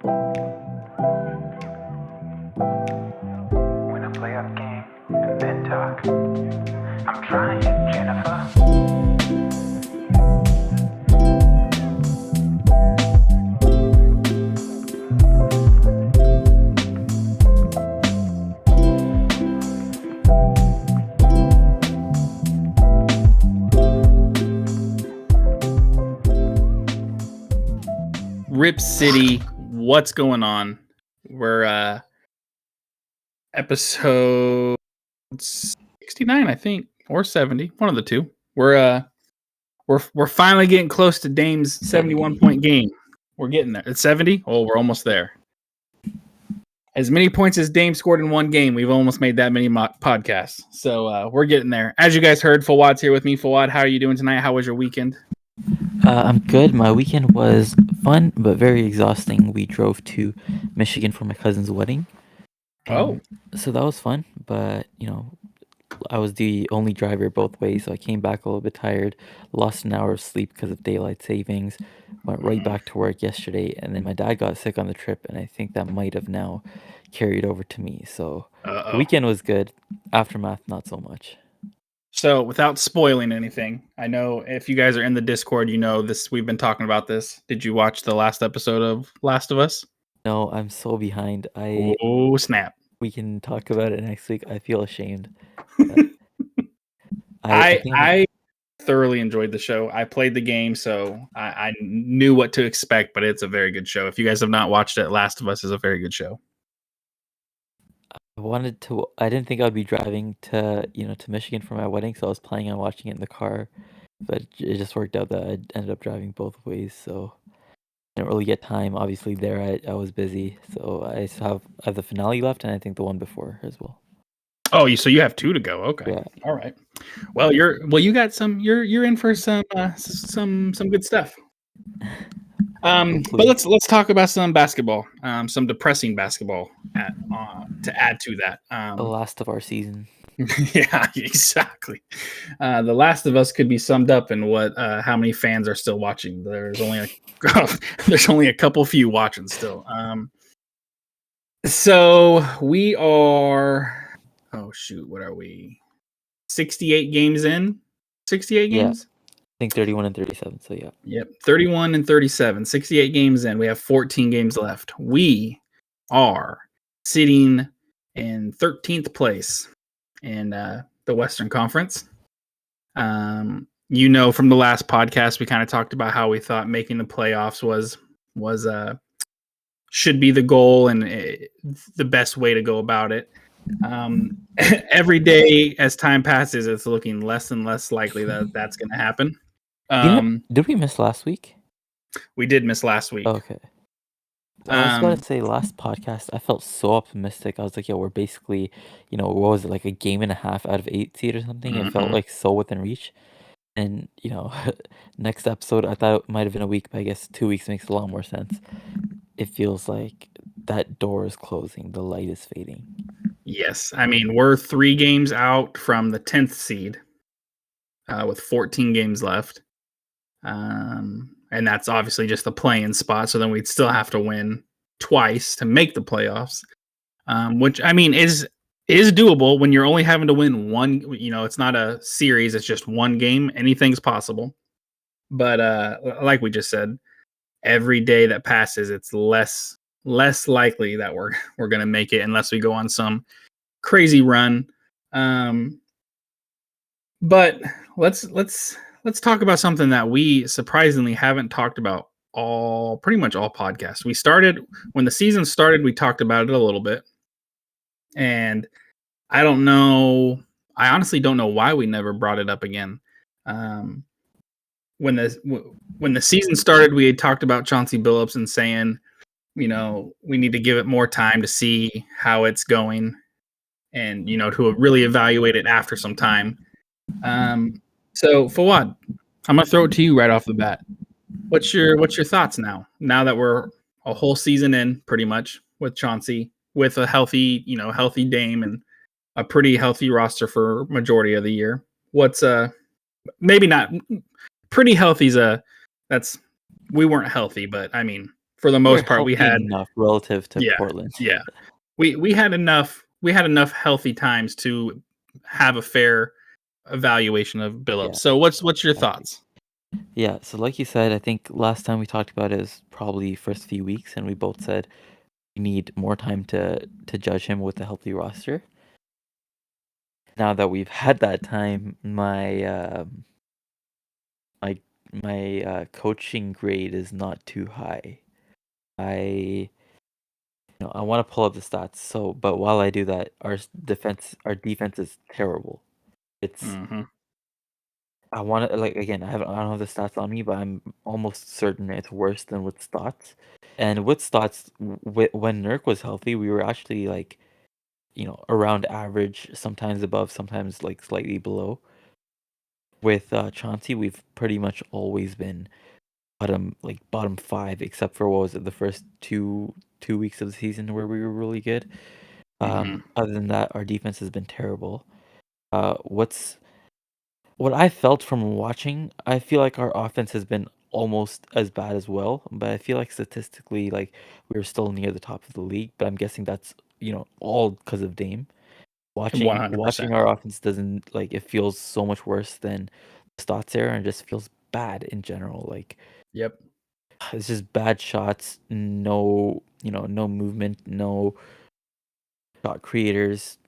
When I play up game and then talk, I'm trying, Jennifer. Rip City, what's going on? We're episode 69, I think, or 70, one of the two. We're finally getting close to Dame's 71-point game. We're getting there. It's 70. Oh, we're almost there. As many points as Dame scored in one game, we've almost made that many podcasts. So we're getting there. As you guys heard, Fawad's here with me. Fawad, how are you doing tonight? How was your weekend? I'm good. My weekend was fun, but very exhausting. We drove to Michigan for my cousin's wedding. So that was fun, but, I was the only driver both ways, so I came back a little bit tired, lost an hour of sleep because of daylight savings, went right back to work yesterday, and then my dad got sick on the trip, and I think that might have now carried over to me. So the weekend was good. Aftermath, not so much. So, without spoiling anything, I know if you guys are in the Discord, you know this. We've been talking about this. Did you watch the last episode of Last of Us? No, I'm so behind. Oh, snap. We can talk about it next week. I feel ashamed. I thoroughly enjoyed the show. I played the game, so I knew what to expect, but it's a very good show. If you guys have not watched it, Last of Us is a very good show. I didn't think I'd be driving to Michigan for my wedding, so I was planning on watching it in the car, but it just worked out that I ended up driving both ways, so I didn't really get time. Obviously there I was busy, so I have the finale left, and I think the one before as well. Oh, so you have two to go. Okay. Yeah. All right. Well, you got some. You're in for some good stuff. But let's talk about some basketball. Some depressing basketball to add to that. The last of our season. Yeah, exactly. The Last of Us could be summed up in how many fans are still watching. There's only a couple few watching still. So we are. Oh shoot, what are we? 68 games in? 68 games? I think 31 and 37, so yeah. Yep, 31 and 37. 68 games in. We have 14 games left. We are sitting in 13th place in the Western Conference. From the last podcast, we kind of talked about how we thought making the playoffs was should be the goal and the best way to go about it. Every day as time passes, it's looking less and less likely that that's going to happen. Did we miss last week? We did miss last week. Okay. I was about to say, last podcast, I felt so optimistic. I was like, we're basically, what was it, like a game and a half out of 8 seed or something? It felt like so within reach. And, next episode, I thought it might have been a week, but I guess 2 weeks makes a lot more sense. It feels like that door is closing. The light is fading. Yes. I mean, we're 3 games out from the 10th seed with 14 games left. And that's obviously just the play-in spot. So then we'd still have to win twice to make the playoffs, which, I mean, is doable when you're only having to win one. It's not a series. It's just one game. Anything's possible. But like we just said, every day that passes, it's less likely that we're going to make it unless we go on some crazy run. But let's talk about something that we surprisingly haven't talked about pretty much all podcasts. When the season started, we talked about it a little bit. And I honestly don't know why we never brought it up again. When the season started, we had talked about Chauncey Billups and saying, we need to give it more time to see how it's going and, to really evaluate it after some time. So Fawad, I'm going to throw it to you right off the bat. What's your thoughts now that we're a whole season in pretty much with Chauncey, with a healthy Dame and a pretty healthy roster for majority of the year? What's maybe not pretty healthy we weren't healthy, but I mean, for the We're most part, we healthy had enough relative to yeah, Portland. yeah. We had enough healthy times to have a fair evaluation of Billups. Yeah, So what's your exactly. thoughts? Yeah, so like you said, I think last time we talked about it was probably first few weeks, and we both said we need more time to judge him with a healthy roster. Now that we've had that time, my coaching grade is not too high. I I want to pull up the stats. So, but while I do that, our defense is terrible. It's Mm-hmm. I want to like again. I don't have the stats on me, but I'm almost certain it's worse than with Stotts. And with Stotts, when Nurk was healthy, we were actually like around average, sometimes above, sometimes like slightly below. With Chauncey, we've pretty much always been bottom five, except for what was it, the first two weeks of the season where we were really good. Other than that, our defense has been terrible. What I felt from watching, I feel like our offense has been almost as bad as well, but I feel like statistically, like we were still near the top of the league. But I'm guessing that's all because of Dame. Watching 100%. our offense doesn't like it feels so much worse than the Stotts era, and just feels bad in general. Like Yep. it's just bad shots, no movement, no shot creators,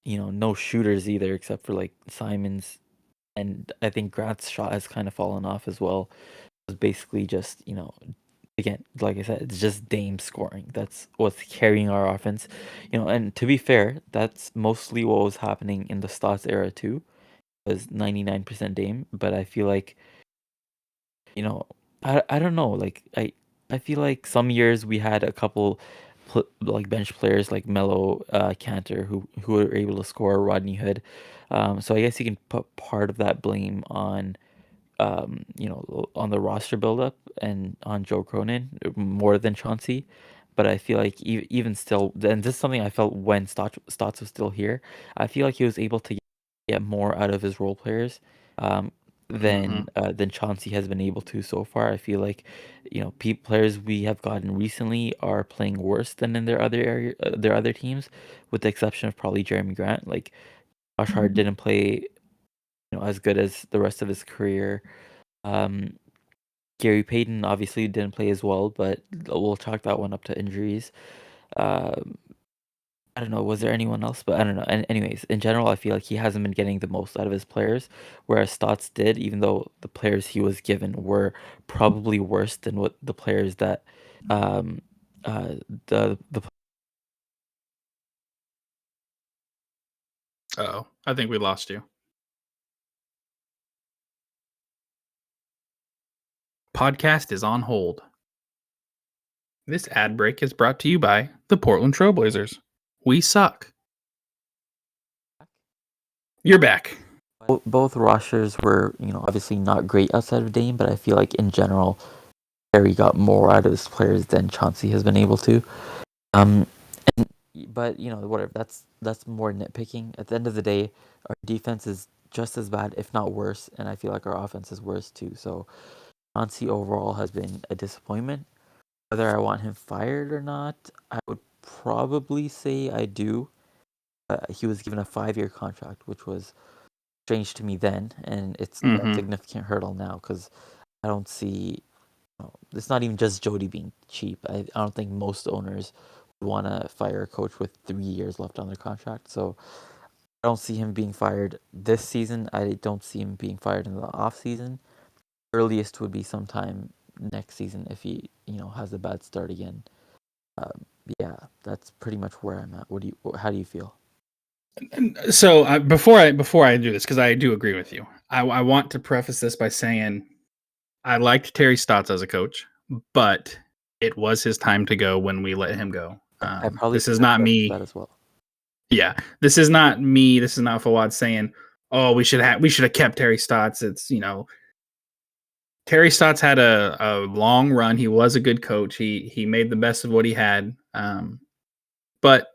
no shooters either, except for like Simons. And I think Grant's shot has kind of fallen off as well. It's basically just, again, like I said, it's just Dame scoring. That's what's carrying our offense. And to be fair, that's mostly what was happening in the Stotts era too. Was 99% Dame, but I feel like, I don't know, like I feel like some years we had a couple like bench players like Melo, Cantor who were able to score, Rodney Hood. So I guess you can put part of that blame on on the roster buildup and on Joe Cronin more than Chauncey. But I feel like even still, and this is something I felt when Stotts was still here, I feel like he was able to get more out of his role players um, than Chauncey has been able to so far. I feel like players we have gotten recently are playing worse than in their other teams, with the exception of probably Jerami Grant. Like Josh Hart didn't play as good as the rest of his career. Um, Gary Payton obviously didn't play as well, but we'll chalk that one up to injuries. Um, I don't know. Was there anyone else? But I don't know. And anyways, in general, I feel like he hasn't been getting the most out of his players, whereas Stotts did, even though the players he was given were probably worse than what the players that um the Uh-oh. I think we lost you. Podcast is on hold. This ad break is brought to you by the Portland Trailblazers. We suck. You're back. both rosters were obviously not great outside of Dame, but I feel like in general, Harry got more out of his players than Chauncey has been able to. Um, but whatever. That's more nitpicking. At the end of the day, our defense is just as bad, if not worse, and I feel like our offense is worse too. So Chauncey overall has been a disappointment. Whether I want him fired or not, I would probably say I do. He was given a 5-year contract, which was strange to me then, and it's a significant hurdle now because I don't see. It's not even just Jody being cheap. I don't think most owners would want to fire a coach with 3 years left on their contract. So I don't see him being fired this season. I don't see him being fired in the off season. Earliest would be sometime next season if he has a bad start again. Yeah, that's pretty much where I'm at. How do you feel? So before I do this, because I do agree with you, I want to preface this by saying I liked Terry Stotts as a coach, but it was his time to go when we let him go. I probably This is not me. that as well. Yeah, this is not me. This is not Fawad saying, "Oh, we should have kept Terry Stotts." It's Terry Stotts had a long run. He was a good coach. He made the best of what he had. But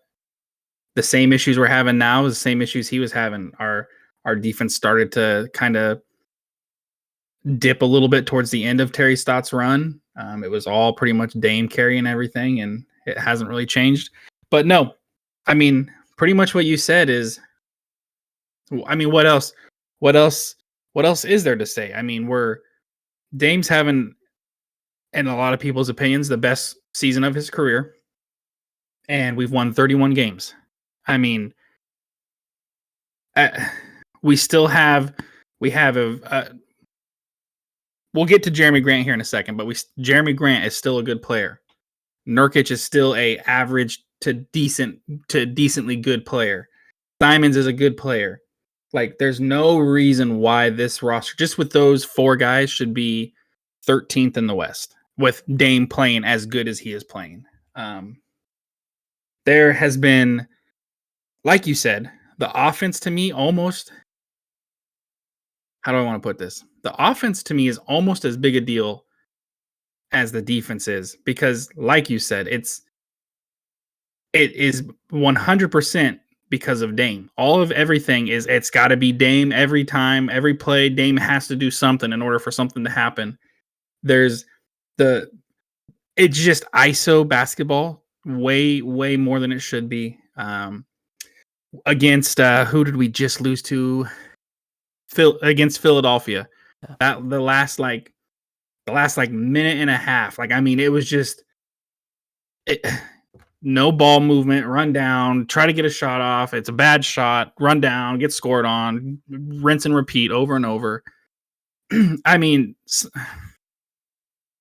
the same issues we're having now is the same issues he was having. Our defense started to kind of dip a little bit towards the end of Terry Stotts' run. It was all pretty much Dame carrying everything, and it hasn't really changed. But no, I mean, pretty much what you said is, I mean, what else? What else? What else is there to say? I mean, Dame's having, in a lot of people's opinions, the best season of his career, and we've won 31 games. I mean, we have we'll get to Jerami Grant here in a second, but Jerami Grant is still a good player. Nurkic is still a average to decently good player. Simons is a good player. Like, there's no reason why this roster, just with those 4 guys, should be 13th in the West with Dame playing as good as he is playing. There has been, like you said, the offense to me almost, how do I want to put this? The offense to me is almost as big a deal as the defense is, because like you said, it is 100% because of Dame. All of everything is, it's got to be Dame every time, every play. Dame has to do something in order for something to happen. It's just ISO basketball way more than it should be. Against who did we just lose to? Against Philadelphia. That the last minute and a half. Like, I mean, it was just no ball movement, run down, try to get a shot off. It's a bad shot, run down, get scored on, rinse and repeat over and over. I mean,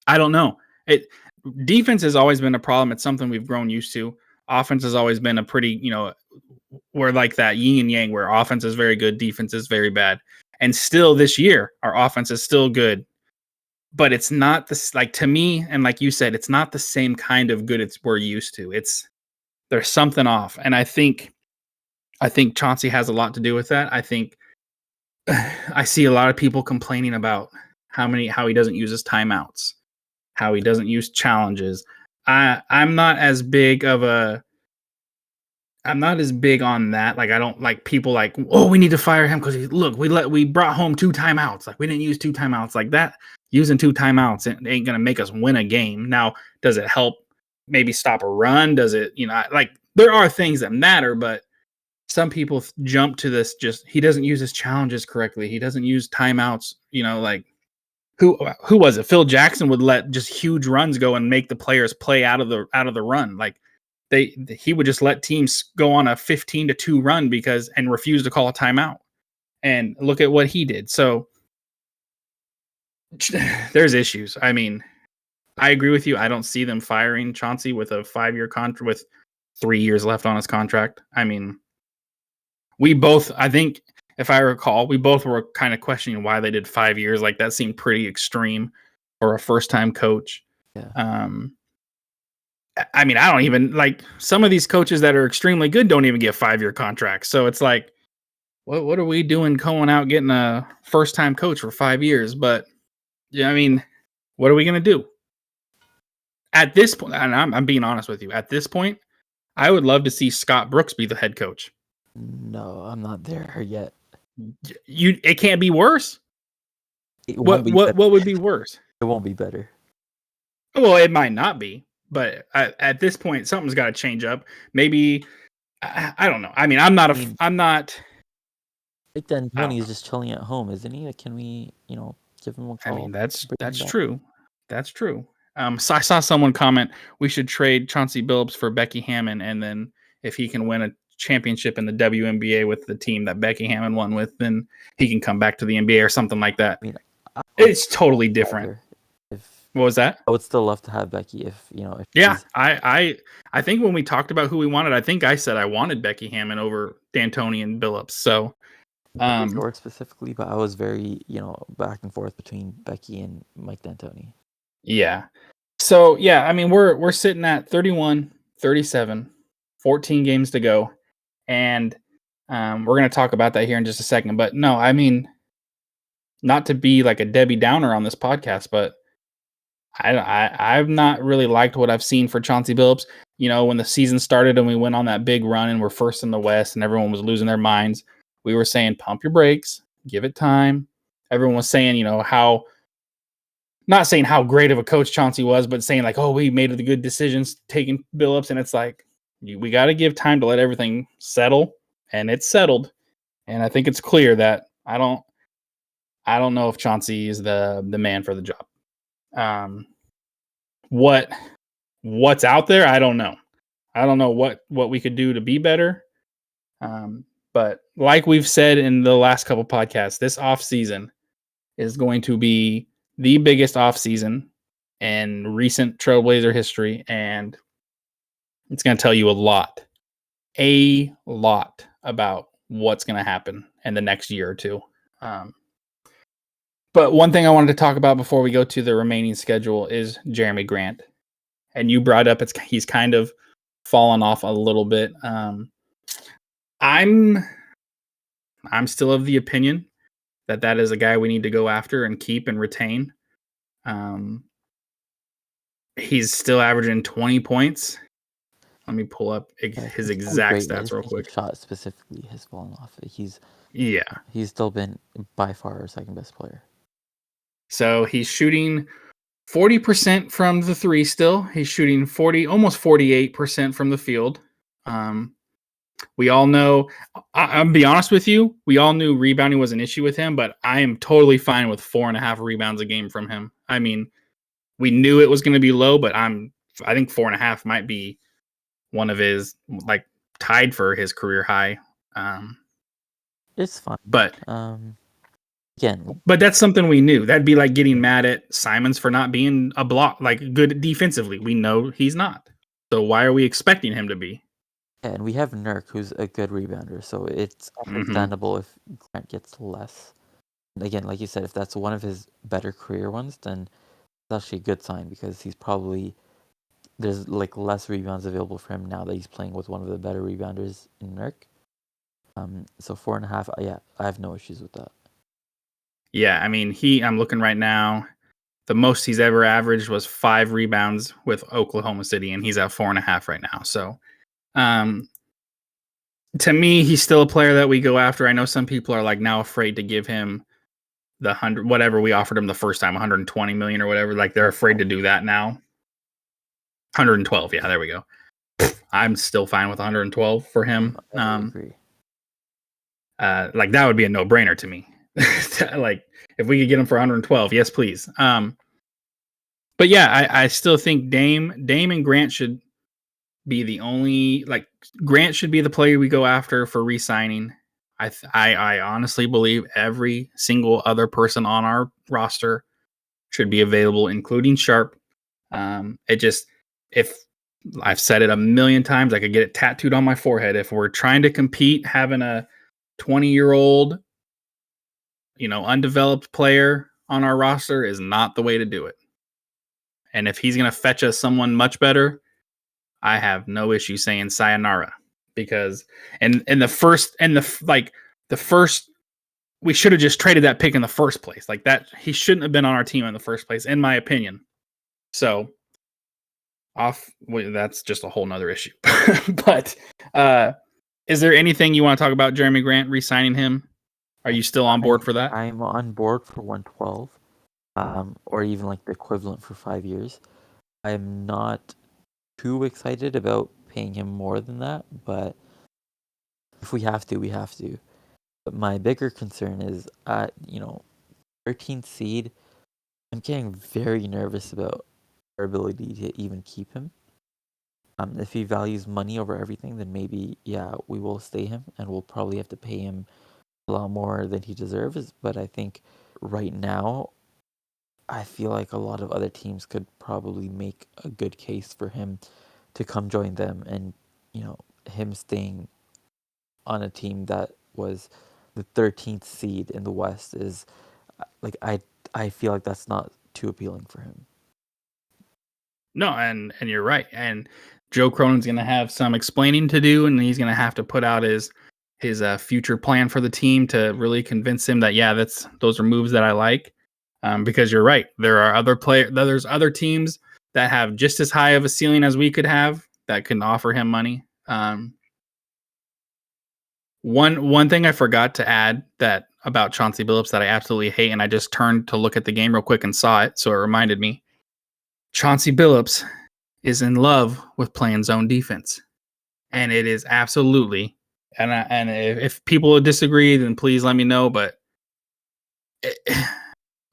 I don't know. Defense has always been a problem. It's something we've grown used to. Offense has always been a pretty, we're like that yin and yang, where offense is very good, defense is very bad. And still this year, our offense is still good. But it's not this, like, to me, and like you said, it's not the same kind of good we're used to. There's something off. And I think Chauncey has a lot to do with that. I think I see a lot of people complaining about how he doesn't use his timeouts, how he doesn't use challenges. I'm not as big on that. Like, I don't like people like, oh, we need to fire him because we brought home 2 timeouts. Like, we didn't use 2 timeouts. Like, that, using 2 timeouts, it ain't gonna make us win a game. Now, does it help maybe stop a run? Does it, like, there are things that matter, but some people jump to this, just, he doesn't use his challenges correctly. He doesn't use timeouts. Like, who was it? Phil Jackson would let just huge runs go and make the players play out of the run. Like, he would just let teams go on a 15-2 run and refuse to call a timeout. And look at what he did. So there's issues. I mean, I agree with you. I don't see them firing Chauncey with a 5-year contract with 3 years left on his contract. I mean, I think, if I recall, we both were kind of questioning why they did 5 years. Like, that seemed pretty extreme for a first-time coach. Yeah. I mean, I don't even, like, some of these coaches that are extremely good don't even get 5-year contracts. So it's like, what are we doing going out getting a first-time coach for 5 years? But yeah, I mean, what are we going to do? At this point, and I'm being honest with you, at this point, I would love to see Scott Brooks be the head coach. No, I'm not there yet. It can't be worse. What would be worse? It won't be better. Well, it might not be, but at this point, something's got to change up. Maybe, I don't know. I mean, I'm not. Like, then Tony is just chilling at home, isn't he? Like, can we, give him a call? I mean, that's true. That's true. So I saw someone comment, we should trade Chauncey Billups for Becky Hammon, and then if he can win a championship in the WNBA with the team that Becky Hammon won with, then he can come back to the NBA or something like that. I mean, it's totally different. What was that? I would still love to have Becky if. Yeah, I think when we talked about who we wanted, I think I said I wanted Becky Hammon over D'Antoni and Billups. So, work specifically, but I was very, back and forth between Becky and Mike D'Antoni. Yeah. So, yeah, I mean, we're sitting at 31, 37, 14 games to go. And we're going to talk about that here in just a second. But no, I mean, not to be like a Debbie Downer on this podcast, but I've not really liked what I've seen for Chauncey Billups. When the season started and we went on that big run and we're first in the West and everyone was losing their minds, we were saying, pump your brakes, give it time. Everyone was saying, how not saying how great of a coach Chauncey was, but saying like, oh, we made the good decisions taking Billups, and it's like we got to give time to let everything settle, and it's settled, and I think it's clear that I don't know if Chauncey is the man for the job. What's out there, I don't know. I don't know what we could do to be better. But like we've said in the last couple podcasts, this off season is going to be the biggest off season in recent Trailblazer history, and it's going to tell you a lot about what's going to happen in the next year or two. But one thing I wanted to talk about before we go to the remaining schedule is Jerami Grant. And you brought up he's kind of fallen off a little bit. I'm still of the opinion that is a guy we need to go after and keep and retain. He's still averaging 20 points. Let me pull up his exact stats real quick. Shot specifically has fallen off. He's still been by far our second best player. So he's shooting 40% from the three still. He's shooting almost 48% from the field. We all know, I'll be honest with you, we all knew rebounding was an issue with him, but I am totally fine with 4.5 rebounds a game from him. I mean, we knew it was going to be low, but I think 4.5 might be one of his, like, tied for his career high. It's fine. But again, but that's something we knew. That'd be like getting mad at Simons for not being a block, like good defensively. We know he's not. So why are we expecting him to be? And we have Nurk, who's a good rebounder, so it's understandable if Grant gets less. And again, like you said, if that's one of his better career ones, then it's actually a good sign because there's like less rebounds available for him now that he's playing with one of the better rebounders in Nurk. So 4.5, yeah, I have no issues with that. Yeah, I mean, I'm looking right now. The most he's ever averaged was 5 rebounds with Oklahoma City, and he's at 4.5 right now. So, to me, he's still a player that we go after. I know some people are like now afraid to give him the 100, whatever we offered him the first time, 120 million or whatever. Like they're afraid to do that now. 112, yeah, there we go. I'm still fine with 112 for him. I agree. Like that would be a no-brainer to me. Like if we could get him for 112, yes, please. But yeah, I still think Dame and Grant should be the only, like, Grant should be the player we go after for re-signing. I honestly believe every single other person on our roster should be available, including Sharp. If I've said it a million times, I could get it tattooed on my forehead. If we're trying to compete, having a 20-year-old, undeveloped player on our roster is not the way to do it. And if he's going to fetch us someone much better, I have no issue saying sayonara, because the first we should have just traded that pick in the first place. Like that, he shouldn't have been on our team in the first place, in my opinion. So that's just a whole nother issue. But is there anything you want to talk about Jerami Grant re-signing him? Are you still on board for that? I'm on board for 112, or even like the equivalent for 5 years. I'm not too excited about paying him more than that, but if we have to, we have to. But my bigger concern is, 13th seed, I'm getting very nervous about our ability to even keep him. If he values money over everything, then maybe, yeah, we will stay him, and we'll probably have to pay him a lot more than he deserves. But I think right now, I feel like a lot of other teams could probably make a good case for him to come join them, and him staying on a team that was the 13th seed in the West is like I feel like that's not too appealing for him. No, and you're right. And Joe Cronin's going to have some explaining to do, and he's going to have to put out his future plan for the team to really convince him that, yeah, those are moves that I like. Because you're right, there's other teams that have just as high of a ceiling as we could have that can offer him money. One thing I forgot to add that about Chauncey Billups that I absolutely hate, and I just turned to look at the game real quick and saw it, so it reminded me. Chauncey Billups is in love with playing zone defense, and it is absolutely. And if people disagree, then please let me know. But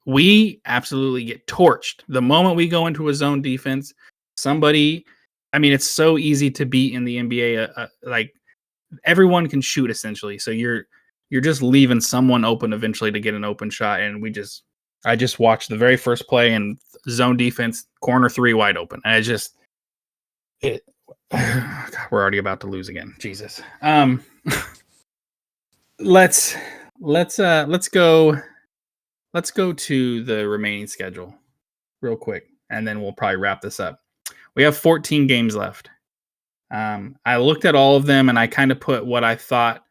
we absolutely get torched the moment we go into a zone defense. Somebody, I mean, it's so easy to beat in the NBA. Like everyone can shoot essentially, so you're just leaving someone open eventually to get an open shot. And I just watched the very first play and zone defense, corner three wide open. And God, we're already about to lose again. Jesus. Let's go to the remaining schedule real quick, and then we'll probably wrap this up. We have 14 games left. I looked at all of them, and I kind of put what I thought,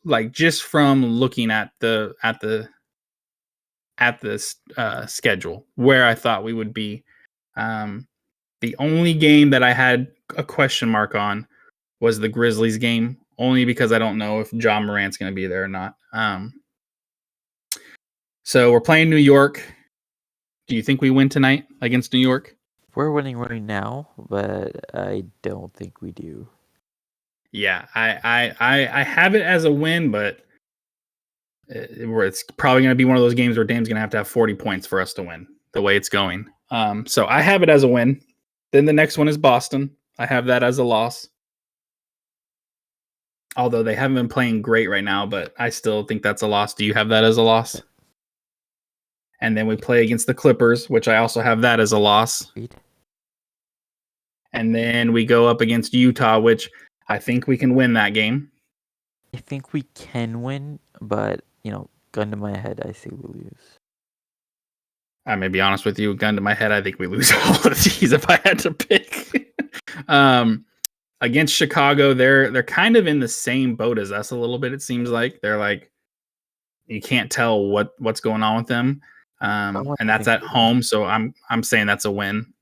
like just from looking at the schedule, where I thought we would be. The only game that I had a question mark on was the Grizzlies game, only because I don't know if John Morant's going to be there or not. So we're playing New York. Do you think we win tonight against New York? We're winning right now, but I don't think we do. Yeah, I have it as a win, but it's probably going to be one of those games where Dame's going to have 40 points for us to win, the way it's going. So I have it as a win. Then the next one is Boston. I have that as a loss. Although they haven't been playing great right now, but I still think that's a loss. Do you have that as a loss? And then we play against the Clippers, which I also have that as a loss. And then we go up against Utah, which I think we can win that game. I think we can win, but, gun to my head, I say we lose. I may be honest with you, gun to my head, I think we lose all of these if I had to pick. Against Chicago, they're kind of in the same boat as us a little bit, it seems like. They're like, you can't tell what's going on with them. And that's at home, so I'm saying that's a win.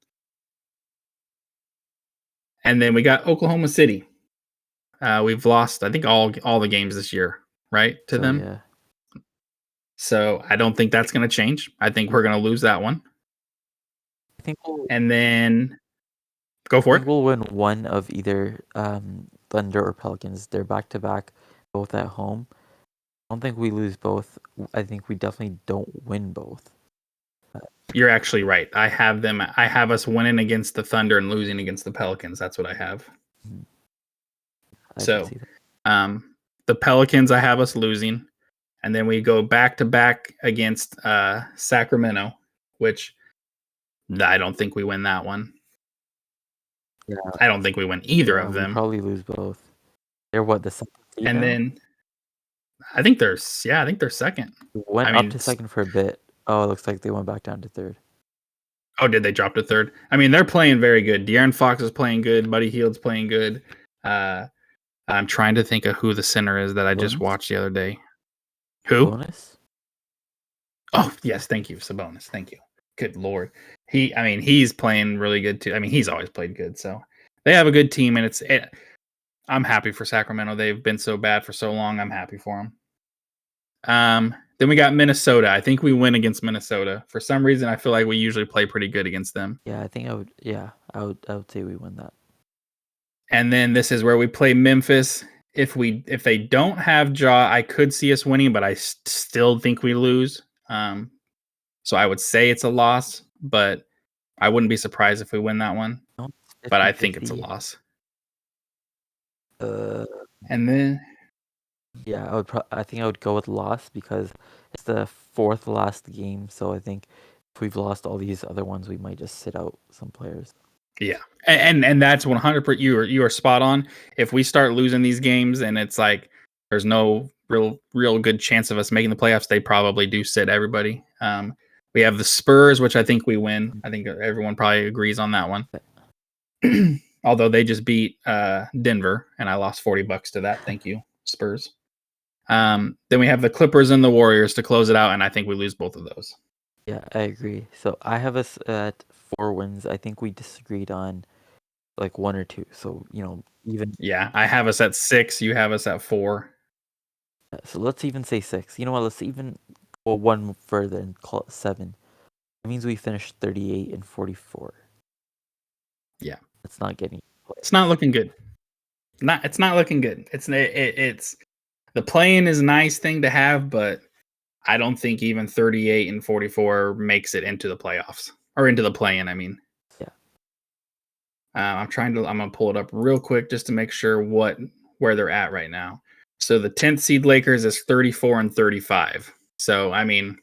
And then we got Oklahoma City. We've lost, I think, all the games this year, right, to them. Yeah. So I don't think that's going to change. I think we're going to lose that one. I think and then go for it. We'll win one of either Thunder or Pelicans. They're back to back, both at home. I don't think we lose both. I think we definitely don't win both. You're actually right. I have us winning against the Thunder and losing against the Pelicans. That's what I have. So, the Pelicans, I have us losing. And then we go back to back against Sacramento, which I don't think we win that one. Yeah. I don't think we win either of them. We probably lose both. They're what, the second seed And now? then I think they're second. Went up to second for a bit. Oh, it looks like they went back down to third. Oh, did they drop to third? I mean, they're playing very good. De'Aaron Fox is playing good. Buddy Hield's playing good. I'm trying to think of who the center is that I just watched the other day. Who? Sabonis? Oh, yes. Thank you, Sabonis. Thank you. Good Lord. He's playing really good too. I mean, he's always played good. So they have a good team, and I'm happy for Sacramento. They've been so bad for so long. I'm happy for them. Then we got Minnesota. I think we win against Minnesota. For some reason, I feel like we usually play pretty good against them. Yeah, I think I would. Yeah, I would say we win that. And then this is where we play Memphis. If they don't have Ja, I could see us winning, but I still think we lose. So I would say it's a loss, but I wouldn't be surprised if we win that one. No, but I think it's a loss. And then, yeah, I think I would go with loss because it's the fourth last game. So I think if we've lost all these other ones, we might just sit out some players. Yeah, and that's 100%. You are spot on. If we start losing these games and it's like there's no real good chance of us making the playoffs, they probably do sit everybody. We have the Spurs, which I think we win. I think everyone probably agrees on that one. Although they just beat Denver, and I lost $40 to that. Thank you, Spurs. Then we have the Clippers and the Warriors to close it out, and I think we lose both of those. Yeah, I agree. So I have us at 4 wins. I think we disagreed on like 1 or 2. So, even. Yeah, I have us at 6. You have us at 4. So let's even say 6. You know what? Let's even go one further and call it 7. It means we finished 38 and 44. Yeah. It's not getting. It's not looking good. It's not looking good. It's the play-in is a nice thing to have, but I don't think even 38 and 44 makes it into the playoffs or into the play-in. I mean, Yeah. I'm gonna pull it up real quick just to make sure where they're at right now. So the 10th seed Lakers is 34 and 35. So I mean,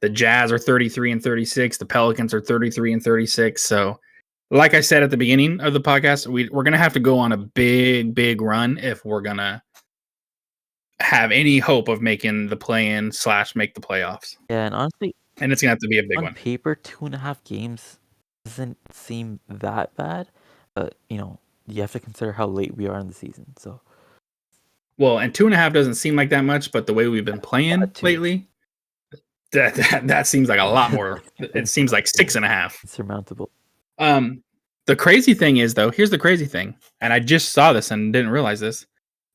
the Jazz are 33 and 36. The Pelicans are 33 and 36. So, like I said at the beginning of the podcast, we're gonna have to go on a big run if we're gonna have any hope of making the play-in / make the playoffs. Yeah, and honestly, And it's gonna have to be a big on one. paper, 2.5 games doesn't seem that bad, but you have to consider how late we are in the season. So, Well, and 2.5 doesn't seem like that much, but the way we've been playing that too. lately, that seems like a lot more. It seems like 6.5. Insurmountable. The crazy thing is, though, here's the crazy thing, and I just saw this and didn't realize this.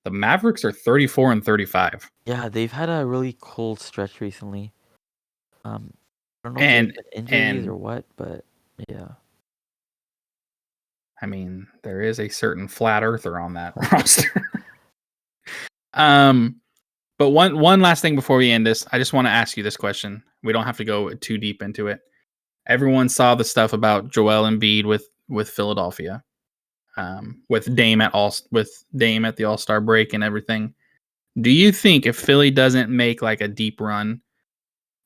The Mavericks are 34 and 35. Yeah, they've had a really cold stretch recently. I don't know And if it's injuries or and what, but yeah. I mean, there is a certain flat earther on that roster. But one last thing before we end this, I just want to ask you this question. We don't have to go too deep into it. Everyone saw the stuff about Joel Embiid with Philadelphia, with Dame at the All-Star break and everything. Do you think if Philly doesn't make like a deep run,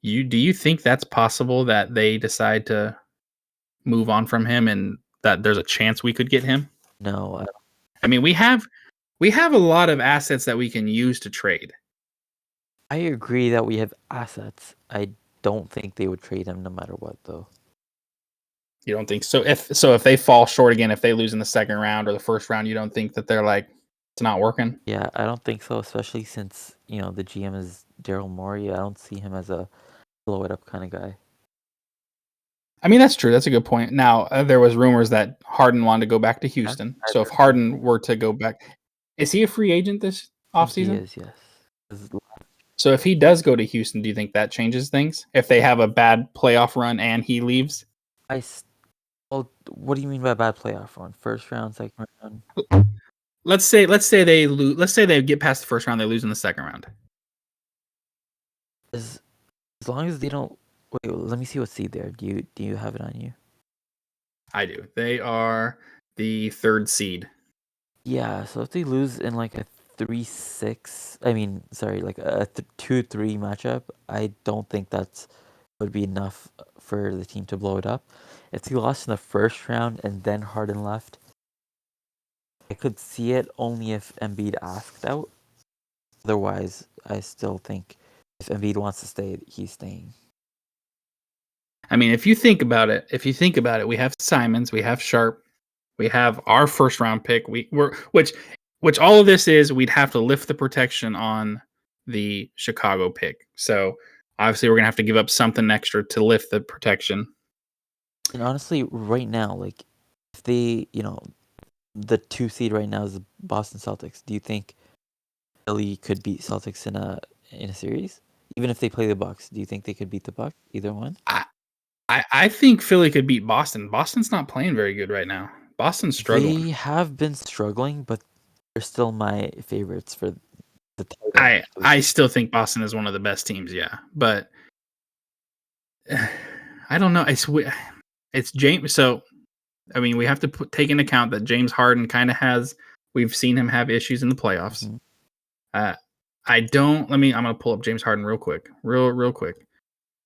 do you think that's possible that they decide to move on from him and that there's a chance we could get him? No, I mean, we have a lot of assets that we can use to trade. I agree that we have assets. I don't think they would trade him no matter what, though. You don't think so? If they fall short again, if they lose in the second round or the first round, you don't think that they're like it's not working? Yeah, I don't think so, especially since, the GM is Daryl Morey. I don't see him as a blow it up kind of guy. I mean, that's true. That's a good point. Now, there was rumors that Harden wanted to go back to Houston. So if Harden were to go back, is he a free agent this offseason? He is, yes. So if he does go to Houston, do you think that changes things? If they have a bad playoff run and he leaves? What do you mean by bad playoff run? First round, second round? Let's say they lose. Let's say they get past the first round, they lose in the second round. As long as they don't. Wait, let me see what seed there. Do you have it on you? I do. They are the 3rd seed. Yeah, so if they lose in like a 3-6, like a 2-3 matchup, I don't think would be enough for the team to blow it up. If they lost in the first round and then Harden left, I could see it only if Embiid asked out. Otherwise, I still think if Embiid wants to stay, he's staying. I mean, if you think about it, we have Simons, we have Sharp, we have our first round pick. Which all of this is, we'd have to lift the protection on the Chicago pick. So obviously, we're gonna have to give up something extra to lift the protection. And honestly, right now, like if they, the 2 seed right now is the Boston Celtics. Do you think Philly could beat Celtics in a series? Even if they play the Bucks, do you think they could beat the Bucks? Either one? I think Philly could beat Boston. Boston's not playing very good right now. Boston's struggling. They have been struggling, but they're still my favorites for the title. I still think Boston is one of the best teams, yeah. But I don't know. It's James. So, I mean, we have to take into account that James Harden kind of has. We've seen him have issues in the playoffs. Mm-hmm. I'm going to pull up James Harden real quick. Real quick.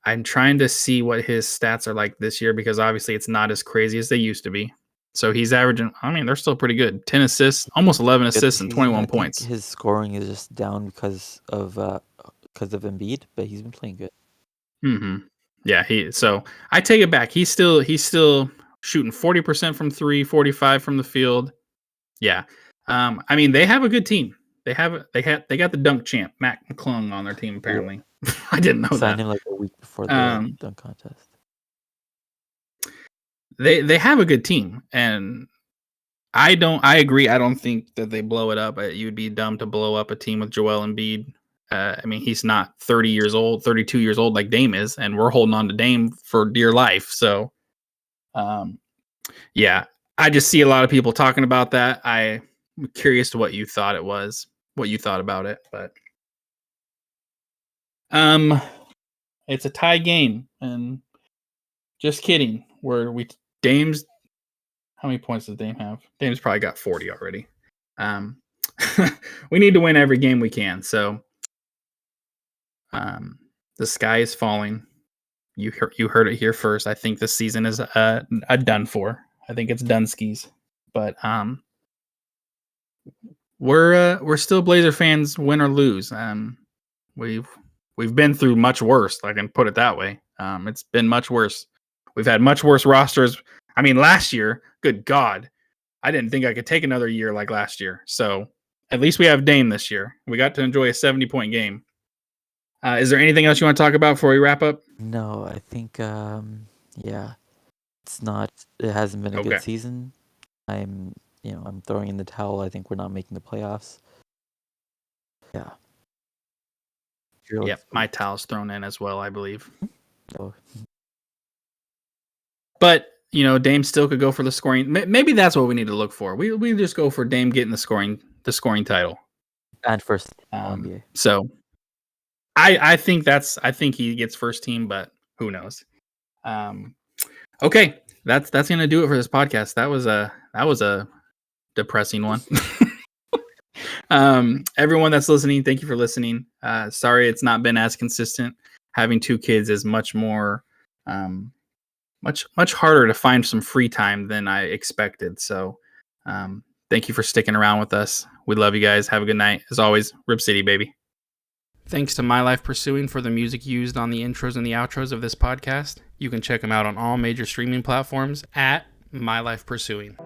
I'm trying to see what his stats are like this year because obviously it's not as crazy as they used to be. So he's averaging, they're still pretty good. 10 assists, almost 11 assists and 21 points. His scoring is just down because of Embiid, but he's been playing good. Mm-hmm. Yeah, so I take it back. He's still shooting 40% from 3, 45 from the field. Yeah. They have a good team. They got the dunk champ, Mac McClung, on their team apparently. I didn't know that. Signed him like a week before the dunk contest. They have a good team, and I agree. I don't think that they blow it up. You'd be dumb to blow up a team with Joel Embiid. I mean, he's not 30 years old, 32 years old like Dame is, and we're holding on to Dame for dear life. So, yeah, I just see a lot of people talking about that. I'm curious to what you thought about it, but it's a tie game, and just kidding. Dame's how many points does Dame have? Dame's probably got 40 already. We need to win every game we can. So, the sky is falling. You heard it here first. I think this season is a done for. I think it's done skis. But we're still Blazer fans, win or lose. We've been through much worse. I can put it that way. It's been much worse. We've had much worse rosters. I mean, last year, good God, I didn't think I could take another year like last year. So at least we have Dame this year. We got to enjoy a 70-point game. Is there anything else you want to talk about before we wrap up? No, I think yeah, it hasn't been a good season. I'm throwing in the towel. I think we're not making the playoffs. Yeah. Yep, my towel's thrown in as well, I believe. Oh. But Dame still could go for the scoring. Maybe that's what we need to look for. We just go for Dame getting the scoring title and first NBA. So I think he gets first team, but who knows? Okay, that's gonna do it for this podcast. That was a depressing one. Everyone that's listening, thank you for listening. Sorry it's not been as consistent. Having 2 kids is much more much harder to find some free time than I expected. So thank you for sticking around with us. We love you guys. Have a good night. As always, Rip City, baby. Thanks to My Life Pursuing for the music used on the intros and the outros of this podcast. You can check them out on all major streaming platforms at My Life Pursuing.